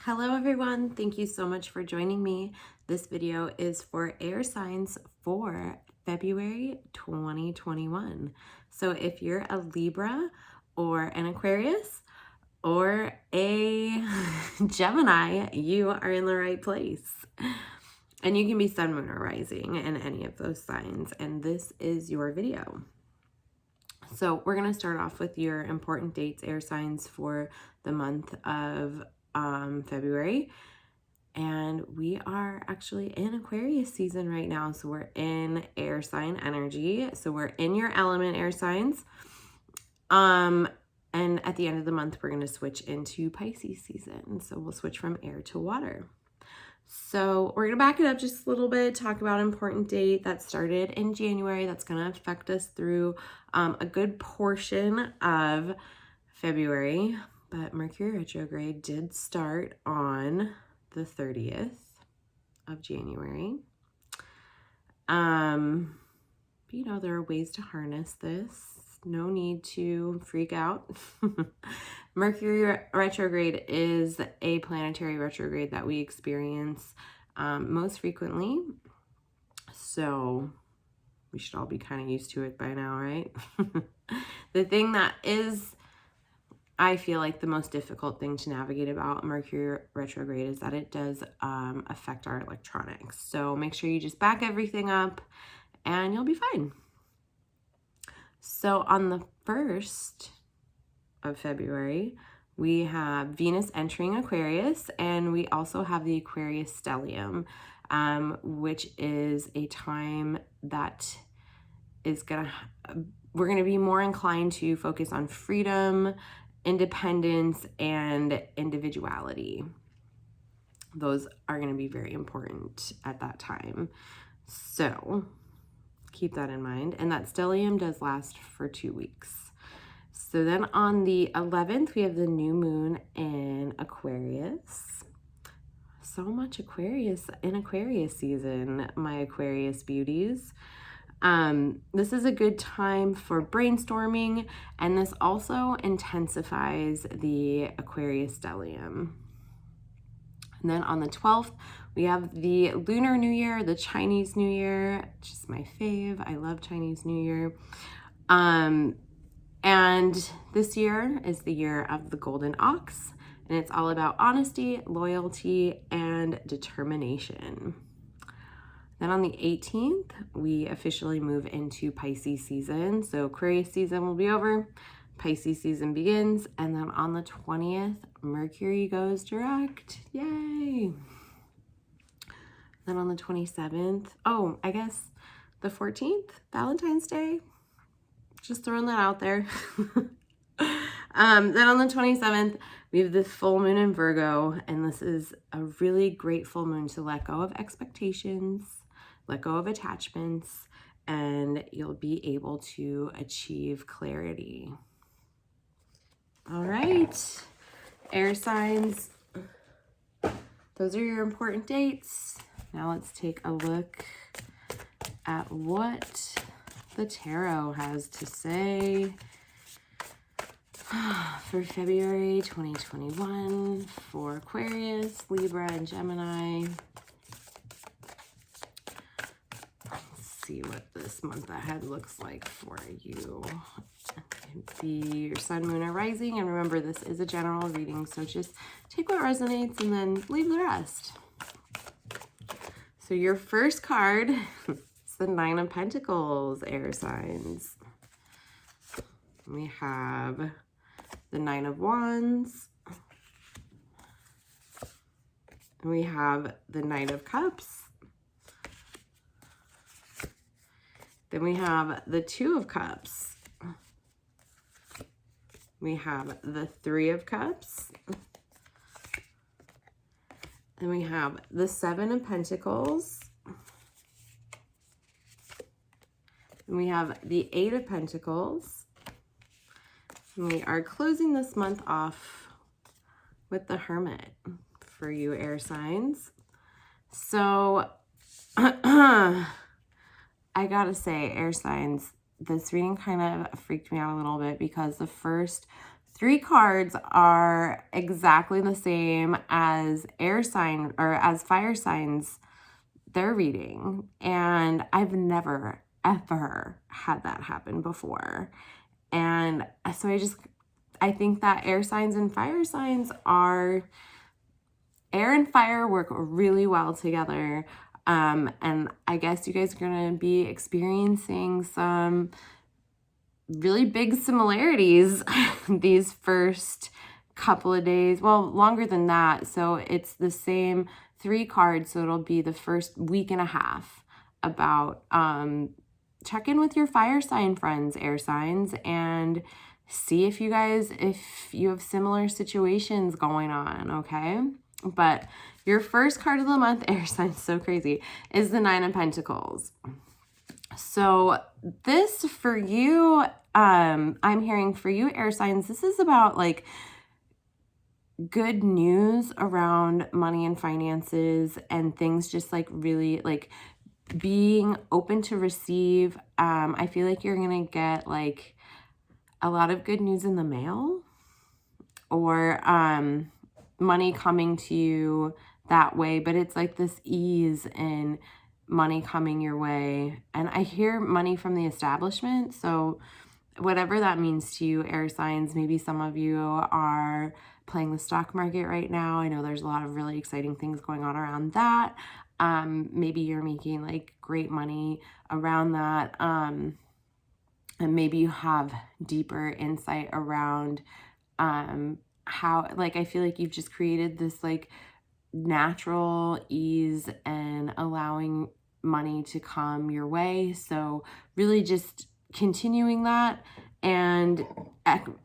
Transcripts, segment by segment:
Hello everyone, thank you so much for joining me. This video is for air signs for February 2021. So if you're a Libra or an Aquarius or a Gemini, you are in the right place. And you can be sun, moon, or rising in any of those signs, and this is your video. So we're going to start off with your important dates, air signs for the month of February. And we are actually in Aquarius season right now. So we're in air sign energy. So we're in your element, air signs. And at the end of the month, we're going to switch into Pisces season. So we'll switch from air to water. So we're going to back it up just a little bit, talk about an important date that started in January that's going to affect us through a good portion of February. But Mercury retrograde did start on the 30th of January. You know, there are ways to harness this. No need to freak out. Mercury retrograde is a planetary retrograde that we experience most frequently. So we should all be kind of used to it by now, right? The thing that is, I feel like, the most difficult thing to navigate about Mercury retrograde is that it does affect our electronics. So make sure you just back everything up and you'll be fine. So on the 1st of February, we have Venus entering Aquarius, and we also have the Aquarius stellium, which is a time that is we're gonna be more inclined to focus on freedom, independence, and individuality. Those are going to be very important at that time. So keep that in mind. And that stellium does last for 2 weeks. So then on the 11th, we have the new moon in Aquarius. So much Aquarius in Aquarius season, my Aquarius beauties. This is a good time for brainstorming, and this also intensifies the Aquarius stellium. And then on the 12th, we have the Lunar New Year, the Chinese New Year, which is my fave. I love Chinese New Year. And this year is the year of the Golden Ox, and it's all about honesty, loyalty, and determination. Then on the 18th, we officially move into Pisces season. So Aquarius season will be over, Pisces season begins, and then on the 20th, Mercury goes direct. Yay! Then on the 27th, I guess the 14th, Valentine's Day. Just throwing that out there. Then on the 27th, we have the full moon in Virgo, and this is a really great full moon to let go of expectations, let go of attachments, and you'll be able to achieve clarity. All right, air signs, those are your important dates. Now let's take a look at what the tarot has to say for February 2021 for Aquarius, Libra, and Gemini. See what this month ahead looks like for you. It could be your sun, moon, or rising. And remember, this is a general reading, so just take what resonates and then leave the rest. So your first card is the 9 of Pentacles, air signs. We have the 9 of Wands. And we have the Knight of Cups. Then we have the 2 of Cups. We have the 3 of Cups. And we have the 7 of Pentacles. And we have the 8 of Pentacles. And we are closing this month off with the Hermit for you air signs. So I gotta say, air signs, this reading kind of freaked me out a little bit because the first 3 cards are exactly the same as air sign or as fire signs they're reading. And I've never, ever had that happen before. And so I think that air signs and fire signs are, air and fire work really well together. And I guess you guys are going to be experiencing some really big similarities these first couple of days. Well, longer than that. So it's the same 3 cards. So it'll be the first week and a half about check in with your fire sign friends, air signs, and see if you have similar situations going on, okay? But your first card of the month, air signs, so crazy, is the 9 of Pentacles. So this for you, I'm hearing for you, air signs, this is about like good news around money and finances and things just like really like being open to receive. I feel like you're going to get like a lot of good news in the mail, or money coming to you that way, but it's like this ease in money coming your way. And I hear money from the establishment. So whatever that means to you, air signs, maybe some of you are playing the stock market right now. I know there's a lot of really exciting things going on around that. Maybe you're making like great money around that. And maybe you have deeper insight around how, like, I feel like you've just created this like natural ease and allowing money to come your way. So really just continuing that and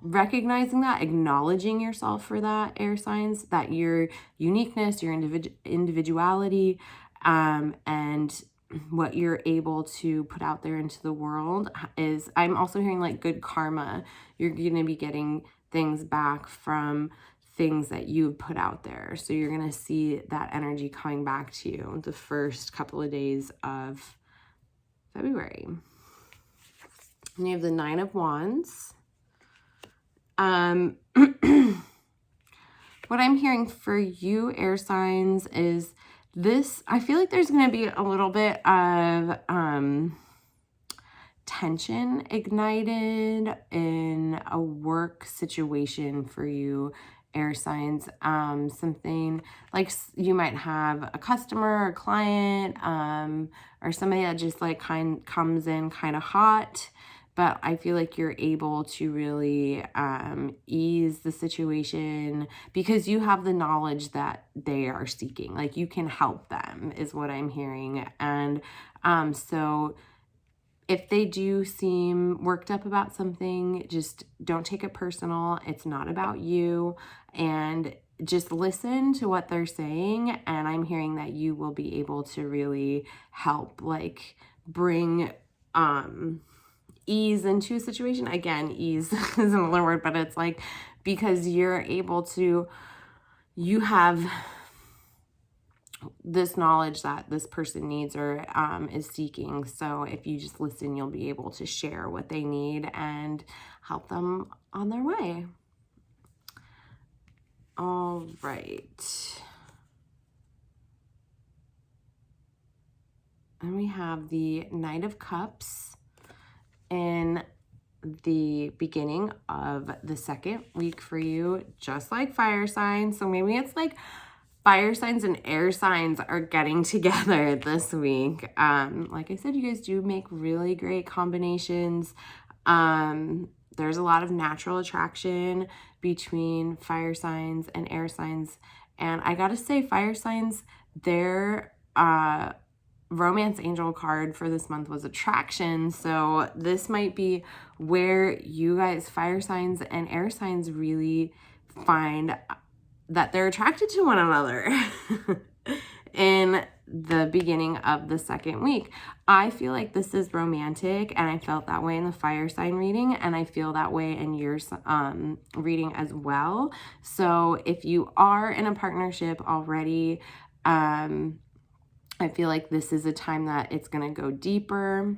recognizing that, acknowledging yourself for that, air signs, that your uniqueness, your individuality, and what you're able to put out there into the world is, I'm also hearing like good karma. You're going to be getting things back from things that you've put out there. So you're going to see that energy coming back to you the first couple of days of February. And you have the 9 of Wands. What I'm hearing for you, air signs, is this, I feel like there's going to be a little bit of tension ignited in a work situation for you, air signs. Something like you might have a customer or client, or somebody that just like comes in kind of hot, but I feel like you're able to really ease the situation because you have the knowledge that they are seeking. Like you can help them is what I'm hearing. And so if they do seem worked up about something, just don't take it personal. It's not about you. And just listen to what they're saying. And I'm hearing that you will be able to really help like bring ease into a situation. Again, ease is another word, but it's like because you're able to, you have this knowledge that this person needs or is seeking. So if you just listen, you'll be able to share what they need and help them on their way. All right. And we have the Knight of Cups in the beginning of the second week for you, just like fire signs. So maybe it's like fire signs and air signs are getting together this week. Like I said, you guys do make really great combinations. There's a lot of natural attraction between fire signs and air signs. And I gotta say, fire signs, their romance angel card for this month was attraction. So this might be where you guys, fire signs and air signs, really find that they're attracted to one another in the beginning of the second week. I feel like this is romantic, and I felt that way in the fire sign reading, and I feel that way in your reading as well. So if you are in a partnership already, I feel like this is a time that it's going to go deeper.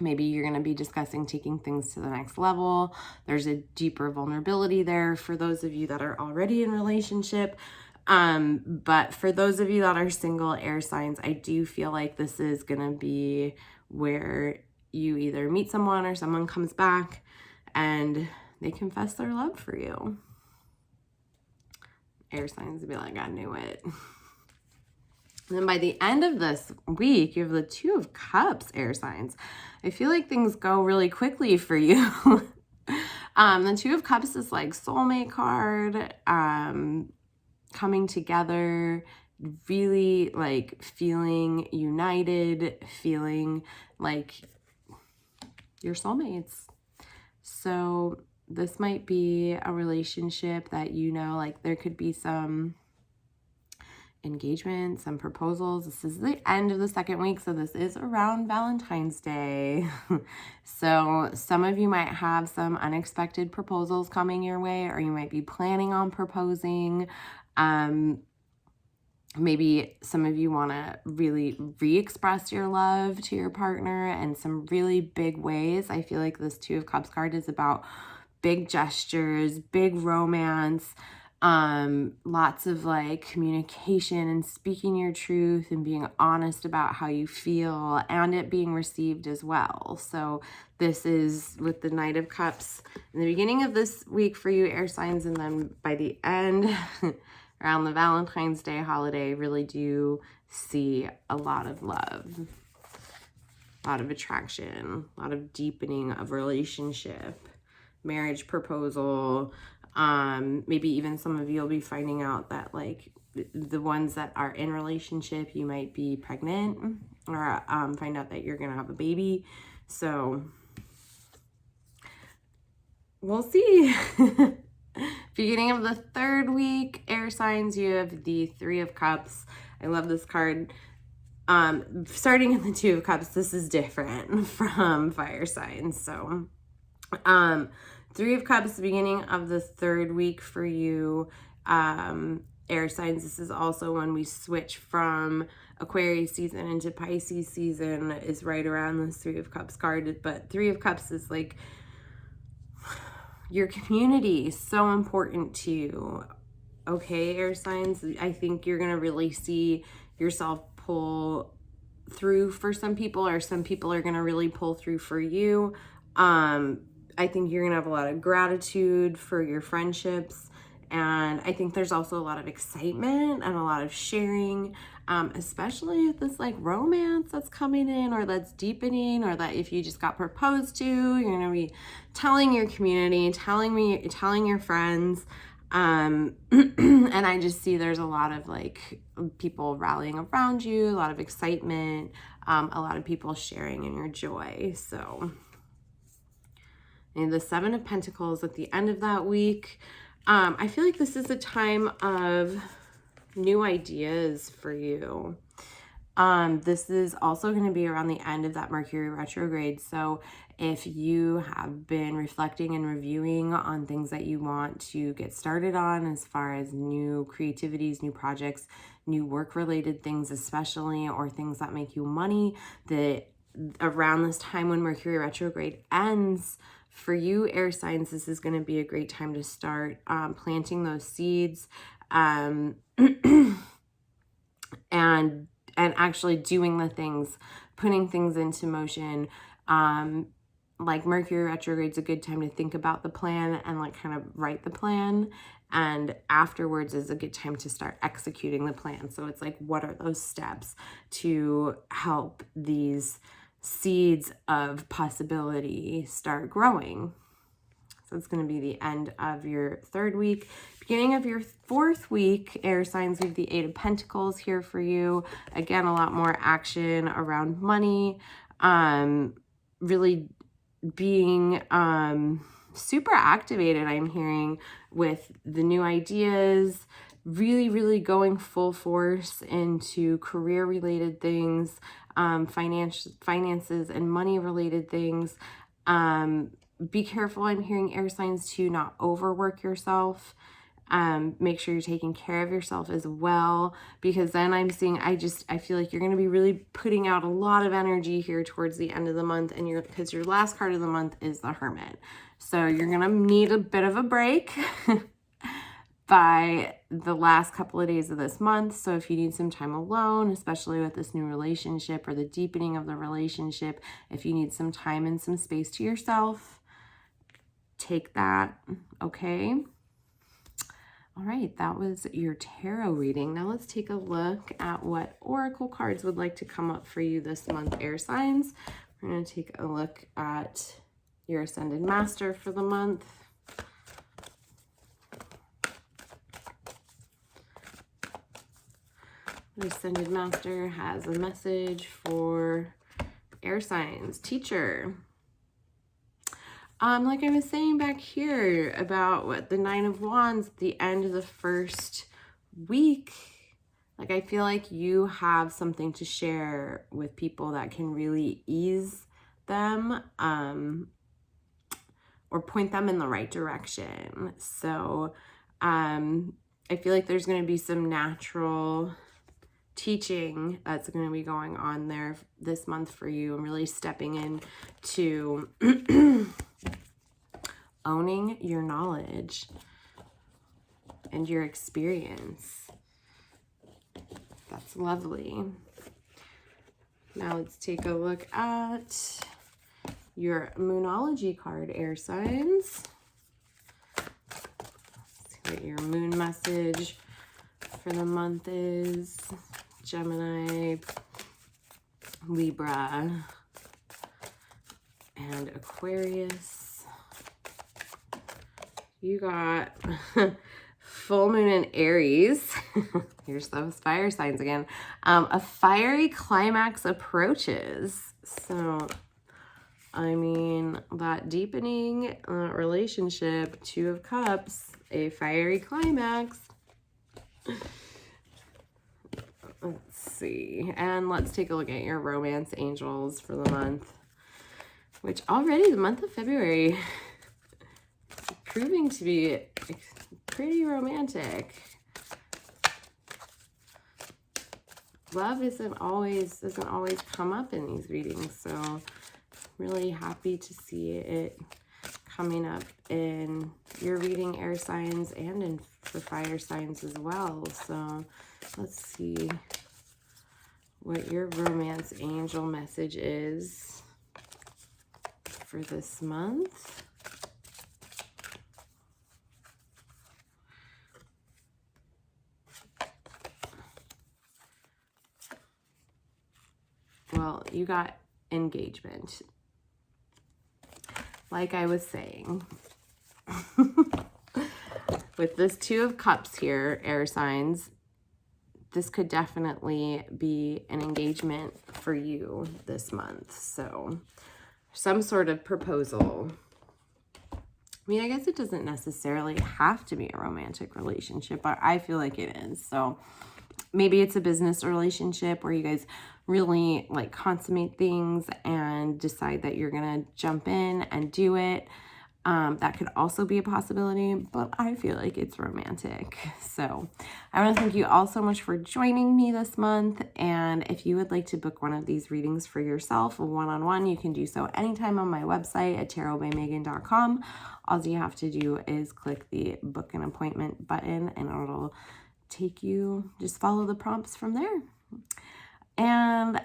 Maybe you're going to be discussing taking things to the next level. There's a deeper vulnerability there for those of you that are already in relationship. But for those of you that are single air signs, I do feel like this is going to be where you either meet someone or someone comes back and they confess their love for you. Air signs will be like, I knew it. And then by the end of this week, you have the Two of Cups, air signs. I feel like things go really quickly for you. The Two of Cups is like soulmate card, coming together, really like feeling united, feeling like your soulmates. So this might be a relationship that, you know, like there could be some engagement, some proposals. This is the end of the second week, so this is around Valentine's Day. So some of you might have some unexpected proposals coming your way, or you might be planning on proposing. Maybe some of you want to really re-express your love to your partner in some really big ways. I feel like this Two of Cups card is about big gestures, big romance, lots of like communication and speaking your truth and being honest about how you feel, and it being received as well. So this is with the Knight of Cups in the beginning of this week for you air signs, and then by the end around the Valentine's Day holiday, really do see a lot of love, a lot of attraction, a lot of deepening of relationship, marriage proposal. Maybe even some of you will be finding out that like the ones that are in relationship, you might be pregnant, or find out that you're gonna have a baby. So we'll see. Beginning of the third week, air signs, you have the Three of Cups. I love this card. Starting in the Two of Cups, this is different from fire signs. So Three of Cups, beginning of the third week for you, air signs. This is also when we switch from Aquarius season into Pisces season, is right around this Three of Cups card. But Three of Cups is like your community is so important to you. Okay, air signs, I think you're going to really see yourself pull through for some people, or some people are going to really pull through for you. I think you're going to have a lot of gratitude for your friendships. And I think there's also a lot of excitement and a lot of sharing, especially if this like romance that's coming in, or that's deepening, or that if you just got proposed to, you're going to be telling your community, telling your friends. And I just see there's a lot of like people rallying around you, a lot of excitement, a lot of people sharing in your joy. So, and the Seven of Pentacles at the end of that week. I feel like this is a time of new ideas for you. This is also going to be around the end of that Mercury retrograde. So if you have been reflecting and reviewing on things that you want to get started on, as far as new creativities, new projects, new work-related things especially, or things that make you money, that around this time when Mercury retrograde ends, for you air signs, this is going to be a great time to start planting those seeds, and actually doing the things, putting things into motion. Like Mercury retrograde is a good time to think about the plan and like kind of write the plan, and afterwards is a good time to start executing the plan. So it's like, what are those steps to help these seeds of possibility start growing? So it's going to be the end of your third week. Beginning of your fourth week, air signs, we have the Eight of Pentacles here for you. Again, a lot more action around money, really being super activated, I'm hearing, with the new ideas, really going full force into career-related things, finances and money-related things. Be careful, I'm hearing air signs, to not overwork yourself. Make sure you're taking care of yourself as well, because then I'm seeing, I feel like you're going to be really putting out a lot of energy here towards the end of the month, and because your last card of the month is the Hermit. So you're going to need a bit of a break by the last couple of days of this month. So if you need some time alone, especially with this new relationship or the deepening of the relationship, if you need some time and some space to yourself, take that, okay? All right, that was your tarot reading. Now let's take a look at what oracle cards would like to come up for you this month, air signs. We're going to take a look at your Ascended Master for the month. The Ascended Master has a message for air signs. Teacher. Like I was saying back here about what the Nine of Wands, the end of the first week, like I feel like you have something to share with people that can really ease them, or point them in the right direction. So I feel like there's going to be some natural teaching that's going to be going on there this month for you, and really stepping into owning your knowledge and your experience. That's lovely. Now let's take a look at your Moonology card, air signs. Let's see what your moon message for the month is. Gemini, Libra, and Aquarius. You got full moon in Aries. Here's those fire signs again. A fiery climax approaches. So, I mean, that deepening relationship, Two of Cups, a fiery climax. Let's see. And let's take a look at your romance angels for the month, which already the month of February is proving to be pretty romantic. Love doesn't always come up in these readings, so really happy to see it coming up in your reading, air signs, and for fire signs as well. So let's see what your romance angel message is for this month. Well, you got engagement. Like I was saying, with this Two of Cups here, air signs, this could definitely be an engagement for you this month. So some sort of proposal. I mean, I guess it doesn't necessarily have to be a romantic relationship, but I feel like it is. So maybe it's a business relationship where you guys really like consummate things and decide that you're going to jump in and do it. That could also be a possibility, but I feel like it's romantic. So I want to thank you all so much for joining me this month. And if you would like to book one of these readings for yourself, one-on-one, you can do so anytime on my website at tarotbymegan.com. All you have to do is click the book an appointment button, and it'll take you, just follow the prompts from there. And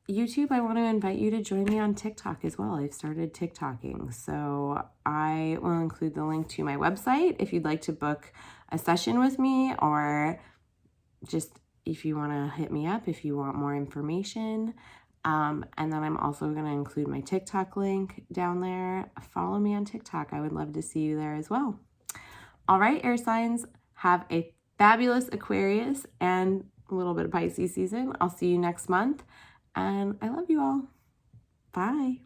YouTube, I want to invite you to join me on TikTok as well. I've started TikToking, so I will include the link to my website if you'd like to book a session with me, or just if you want to hit me up if you want more information. And then I'm also going to include my TikTok link down there. Follow me on TikTok. I would love to see you there as well. All right, air signs, have a fabulous Aquarius and a little bit of Pisces season. I'll see you next month. And I love you all. Bye.